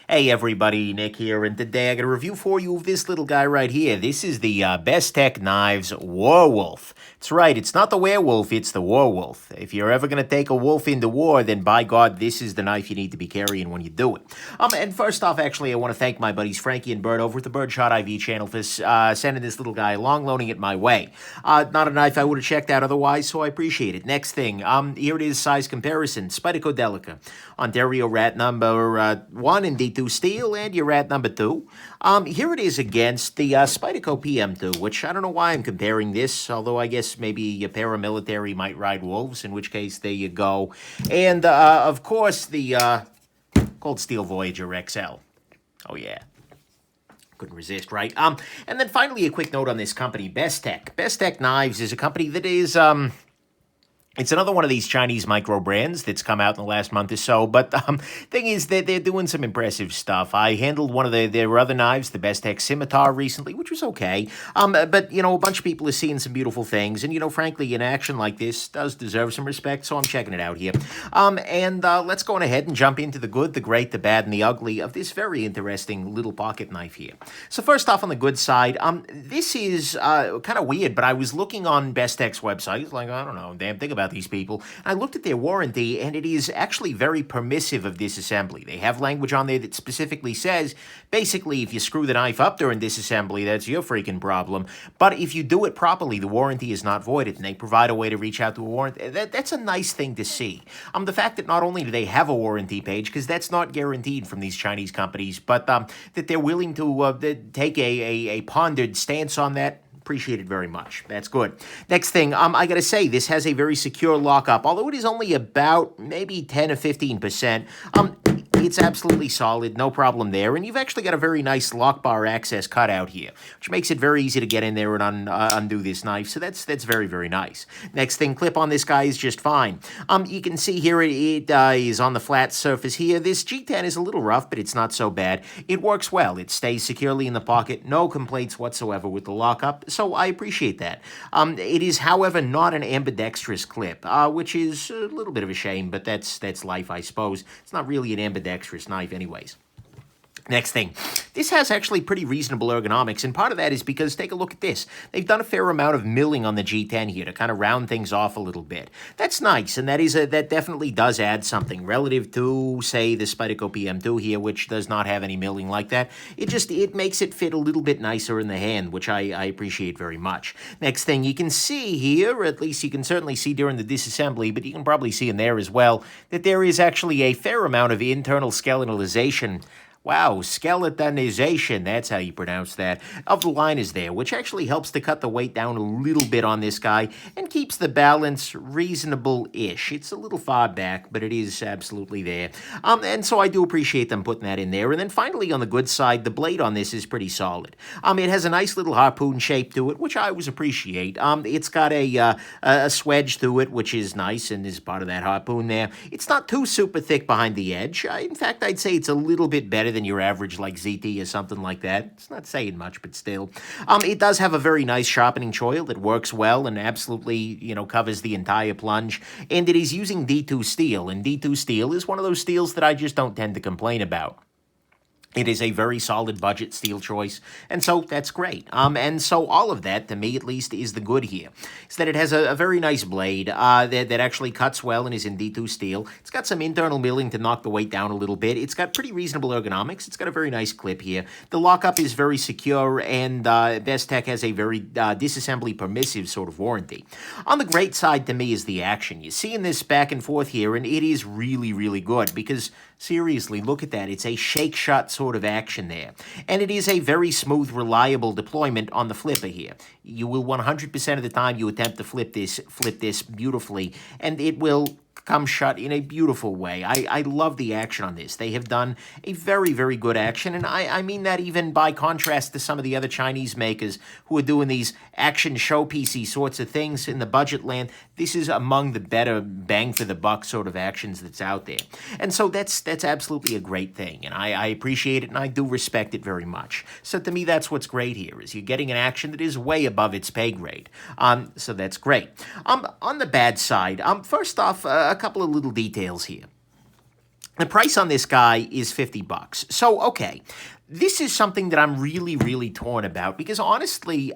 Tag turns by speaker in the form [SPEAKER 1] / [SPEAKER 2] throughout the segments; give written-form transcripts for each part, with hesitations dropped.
[SPEAKER 1] Hey everybody, Nick here, and today I got a review for you of this little guy right here. This is the Bestech Knives Warwolf. That's right, it's not the werewolf, it's the Warwolf. If you're ever going to take a wolf into war, then by God, this is the knife you need to be carrying when you do it. And first off, actually, I want to thank my buddies Frankie and Bert over at the Birdshot IV channel for sending this little guy along, loaning it my way. Not a knife I would have checked out otherwise, so I appreciate it. Next thing, here it is, size comparison. Spyderco Delica, Ontario rat number 1 in D2 steel, and your rat number 2. Here it is against the Spyderco PM2, which I don't know why I'm comparing this, although I guess maybe a paramilitary might ride wolves, in which case there you go. And, of course, the Cold Steel Voyager XL. Oh, yeah. Couldn't resist, right? And then finally, a quick note on this company, Bestech. Bestech Knives is a company that is, it's another one of these Chinese micro brands that's come out in the last month or so. But thing is that they're doing some impressive stuff. I handled one of their other knives, the Bestech Scimitar, recently, which was okay. But, you know, a bunch of people are seeing some beautiful things. And, you know, frankly, an action like this does deserve some respect, so I'm checking it out here. Let's go on ahead and jump into the good, the great, the bad, and the ugly of this very interesting little pocket knife here. So first off, on the good side, this is kind of weird, but I was looking on Bestech's website, like, I don't know, damn thing about these people. I looked at their warranty, and it is actually very permissive of disassembly. They have language on there that specifically says, basically, if you screw the knife up during disassembly, that's your freaking problem. But if you do it properly, the warranty is not voided, and they provide a way to reach out to a warranty. That's a nice thing to see. The fact that not only do they have a warranty page, because that's not guaranteed from these Chinese companies, but that they're willing to take a pondered stance on that. Appreciate it very much. That's good. Next thing, I gotta say, this has a very secure lockup, although it is only about maybe 10 or 15%. It's absolutely solid, no problem there, and you've actually got a very nice lock bar access cutout here, which makes it very easy to get in there and undo this knife, so that's very, very nice. Next thing, clip on this guy is just fine. You can see here it is on the flat surface here. This G10 is a little rough, but it's not so bad. It works well. It stays securely in the pocket, no complaints whatsoever with the lockup, so I appreciate that. It is, however, not an ambidextrous clip, which is a little bit of a shame, but that's life, I suppose. It's not really an ambidextrous knife anyways. Next thing, this has actually pretty reasonable ergonomics, and part of that is because, take a look at this. They've done a fair amount of milling on the G10 here to kind of round things off a little bit. That's nice, and that definitely does add something relative to, say, the Spyderco PM2 here, which does not have any milling like that. It makes it fit a little bit nicer in the hand, which I appreciate very much. Next thing, you can see here, or at least you can certainly see during the disassembly, but you can probably see in there as well, that there is actually a fair amount of internal skeletalization. Wow, skeletonization, that's how you pronounce that, of the line is there, which actually helps to cut the weight down a little bit on this guy and keeps the balance reasonable-ish. It's a little far back, but it is absolutely there. And so I do appreciate them putting that in there. And then finally, on the good side, the blade on this is pretty solid. It has a nice little harpoon shape to it, which I always appreciate. It's got a swedge to it, which is nice and is part of that harpoon there. It's not too super thick behind the edge. In fact, I'd say it's a little bit better than your average like ZT or something like that. It's not saying much, but still. It does have a very nice sharpening choil that works well and absolutely, you know, covers the entire plunge. And it is using D2 steel, and D2 steel is one of those steels that I just don't tend to complain about. It is a very solid budget steel choice, and so that's great. And so all of that, to me at least, is the good here. Is that it has a very nice blade that actually cuts well and is in D2 steel. It's got some internal milling to knock the weight down a little bit. It's got pretty reasonable ergonomics. It's got a very nice clip here. The lockup is very secure, and Bestech has a very disassembly permissive sort of warranty. On the great side to me is the action. You're seeing this back and forth here, and it is really, really good because, seriously, look at that. It's a shake-shot sort of action there. And it is a very smooth, reliable deployment on the flipper here. You will 100% of the time you attempt to flip this beautifully, and it will come shut in a beautiful way. I love the action on this. They have done a very, very good action, and I mean that even by contrast to some of the other Chinese makers who are doing these action showpiecey sorts of things in the budget land. This is among the better bang for the buck sort of actions that's out there. And so that's absolutely a great thing, and I appreciate it, and I do respect it very much. So to me, that's what's great here, is you're getting an action that is way above its pay grade. So that's great. On the bad side, first off, a couple of little details here. The price on this guy is 50 bucks. So, okay, this is something that I'm really, really torn about because honestly,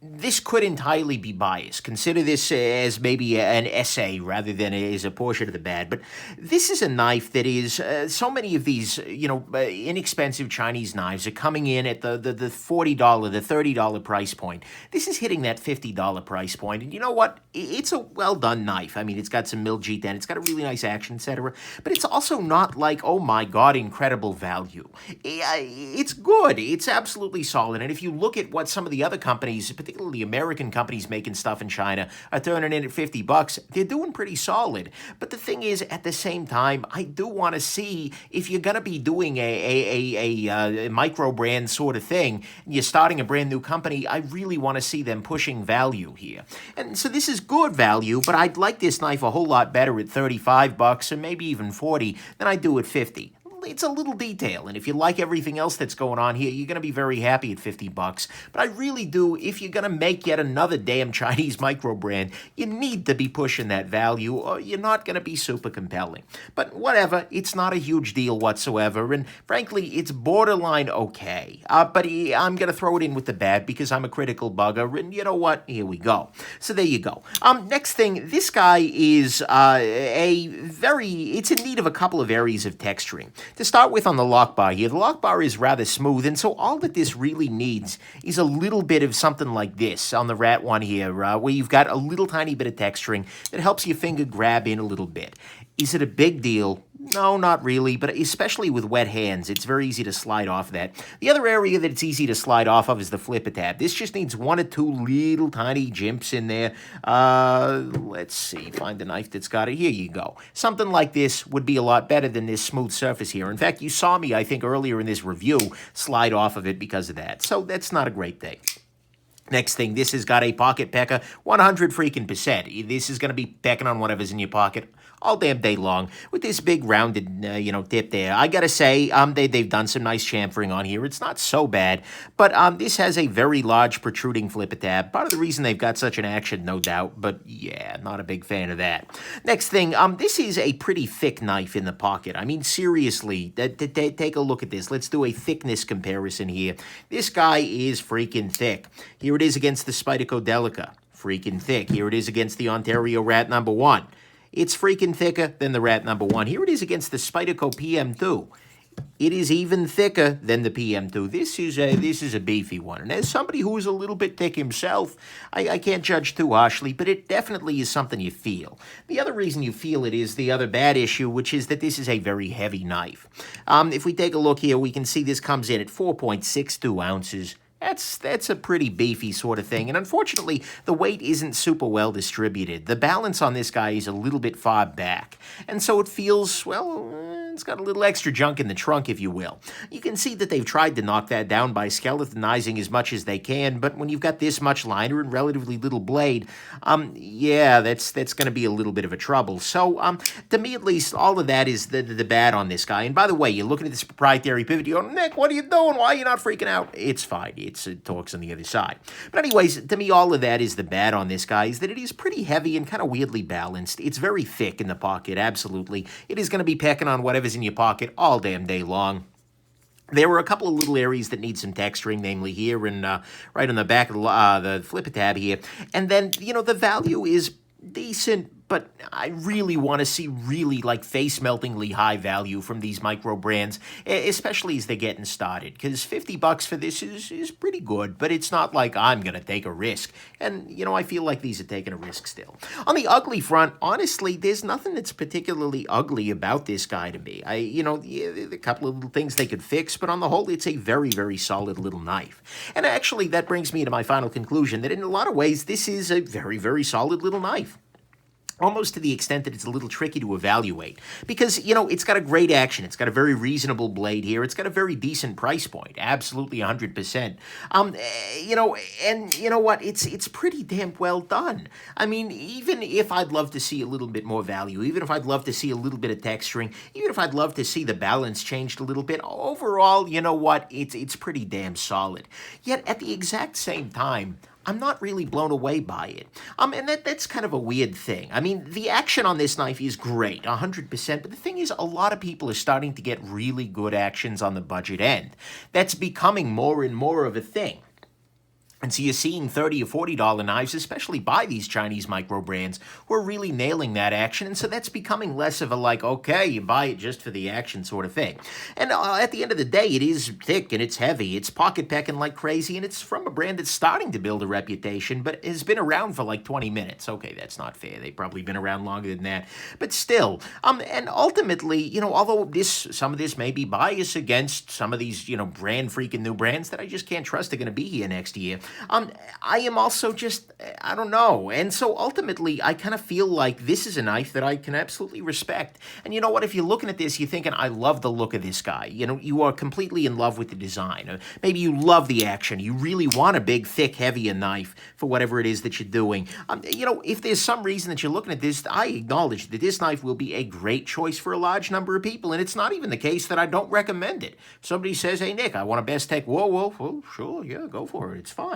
[SPEAKER 1] this could entirely be biased. Consider this as maybe an essay rather than as a portion of the bad. But this is a knife that is, so many of these, inexpensive Chinese knives are coming in at the $40, the $30 price point. This is hitting that $50 price point. And you know what? It's a well-done knife. I mean, it's got some milled G10. It's got a really nice action, etc. But it's also not like, oh my God, incredible value. It's good. It's absolutely solid. And if you look at what some of the other companies, particularly American companies making stuff in China, are turning in at 50 bucks, they're doing pretty solid. But the thing is, at the same time, I do want to see if you're going to be doing a micro brand sort of thing, and you're starting a brand new company, I really want to see them pushing value here. And so this is good value, but I'd like this knife a whole lot better at 35 bucks or maybe even 40 than I do at 50. It's a little detail, and if you like everything else that's going on here, you're going to be very happy at 50 bucks. But I really do, if you're going to make yet another damn Chinese micro brand, you need to be pushing that value, or you're not going to be super compelling. But whatever, it's not a huge deal whatsoever, and frankly, it's borderline okay. But I'm going to throw it in with the bad because I'm a critical bugger, and you know what? Here we go. So there you go. Next thing, this guy is it's in need of a couple of areas of texturing. To start with on the lock bar here, the lock bar is rather smooth, and so all that this really needs is a little bit of something like this on the Rat one here, where you've got a little tiny bit of texturing that helps your finger grab in a little bit. Is it a big deal? No, not really, but especially with wet hands, it's very easy to slide off that. The other area that it's easy to slide off of is the flipper tab. This just needs one or two little tiny jimps in there. Let's see, find the knife that's got it. Here you go. Something like this would be a lot better than this smooth surface here. In fact, you saw me, I think, earlier in this review slide off of it because of that. So that's not a great thing. Next thing, this has got a pocket pecker, 100 freaking percent. This is going to be pecking on whatever's in your pocket all damn day long with this big rounded, tip there. I got to say, they've done some nice chamfering on here. It's not so bad, but this has a very large protruding flipper tab. Part of the reason they've got such an action, no doubt, but yeah, not a big fan of that. Next thing, this is a pretty thick knife in the pocket. I mean, seriously, take a look at this. Let's do a thickness comparison here. This guy is freaking thick. Here it is against the Spyderco Delica. Freaking thick. Here it is against the Ontario Rat number 1. It's freaking thicker than the Rat number 1. Here it is against the Spyderco PM2. It is even thicker than the PM2. This is a beefy one. And as somebody who is a little bit thick himself, I can't judge too harshly, but it definitely is something you feel. The other reason you feel it is the other bad issue, which is that this is a very heavy knife. If we take a look here, we can see this comes in at 4.62 ounces. That's a pretty beefy sort of thing, and unfortunately, the weight isn't super well distributed. The balance on this guy is a little bit far back, and so it feels, well, it's got a little extra junk in the trunk, if you will. You can see that they've tried to knock that down by skeletonizing as much as they can, but when you've got this much liner and relatively little blade, yeah, that's going to be a little bit of a trouble. So, to me at least, all of that is the bad on this guy. And by the way, you're looking at this proprietary pivot, you go, Nick, what are you doing? Why are you not freaking out? It's fine. It talks on the other side. But anyways, to me, all of that is the bad on this guy, is that it is pretty heavy and kind of weirdly balanced. It's very thick in the pocket, absolutely. It is going to be pecking on whatever's in your pocket all damn day long. There were a couple of little areas that need some texturing, namely here and right on the back of the flipper tab here. And then, the value is decent, but I really want to see really like face-meltingly high value from these micro brands, especially as they're getting started, because 50 bucks for this is pretty good, but it's not like I'm going to take a risk. And, I feel like these are taking a risk still. On the ugly front, honestly, there's nothing that's particularly ugly about this guy to me. A couple of little things they could fix, but on the whole, it's a very, very solid little knife. And actually, that brings me to my final conclusion, that in a lot of ways, this is a very, very solid little knife. Almost to the extent that it's a little tricky to evaluate. Because, it's got a great action. It's got a very reasonable blade here. It's got a very decent price point. Absolutely 100%. And you know what? It's pretty damn well done. I mean, even if I'd love to see a little bit more value, even if I'd love to see a little bit of texturing, even if I'd love to see the balance changed a little bit, overall, you know what? It's pretty damn solid. Yet, at the exact same time, I'm not really blown away by it. And that's kind of a weird thing. I mean, the action on this knife is great, 100%, but the thing is, a lot of people are starting to get really good actions on the budget end. That's becoming more and more of a thing. And so you're seeing $30 or $40 knives, especially by these Chinese micro brands, who are really nailing that action. And so that's becoming less of a like, okay, you buy it just for the action sort of thing. And at the end of the day, it is thick and it's heavy. It's pocket pecking like crazy. And it's from a brand that's starting to build a reputation, but has been around for like 20 minutes. Okay, that's not fair. They've probably been around longer than that. But still, and ultimately, you know, although some of this may be biased against some of these, you know, brand freaking new brands that I just can't trust are going to be here next year, I am also just, I don't know. And so ultimately, I kind of feel like this is a knife that I can absolutely respect. And you know what? If you're looking at this, you're thinking, I love the look of this guy. You know, you are completely in love with the design. Maybe you love the action. You really want a big, thick, heavier knife for whatever it is that you're doing. You know, if there's some reason that you're looking at this, I acknowledge that this knife will be a great choice for a large number of people. And it's not even the case that I don't recommend it. If somebody says, hey, Nick, I want a Bestech Warwolf. Well, sure, yeah, go for it. It's fine.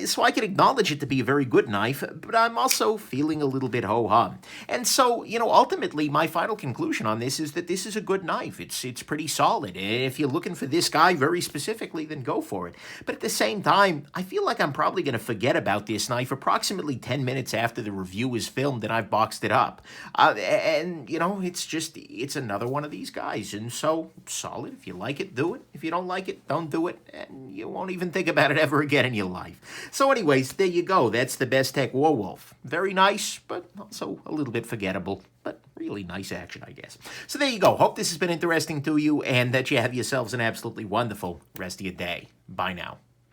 [SPEAKER 1] So I can acknowledge it to be a very good knife, but I'm also feeling a little bit ho-hum. And so, you know, ultimately, my final conclusion on this is that this is a good knife. It's pretty solid. And if you're looking for this guy very specifically, then go for it. But at the same time, I feel like I'm probably going to forget about this knife approximately 10 minutes after the review is filmed and I've boxed it up. And, you know, it's another one of these guys. And so, solid. If you like it, do it. If you don't like it, don't do it. And you won't even think about it ever again in your life. So anyways, there you go. That's the Bestech Warwolf. Very nice, but also a little bit forgettable, but really nice action, I guess. So there you go. Hope this has been interesting to you and that you have yourselves an absolutely wonderful rest of your day. Bye now.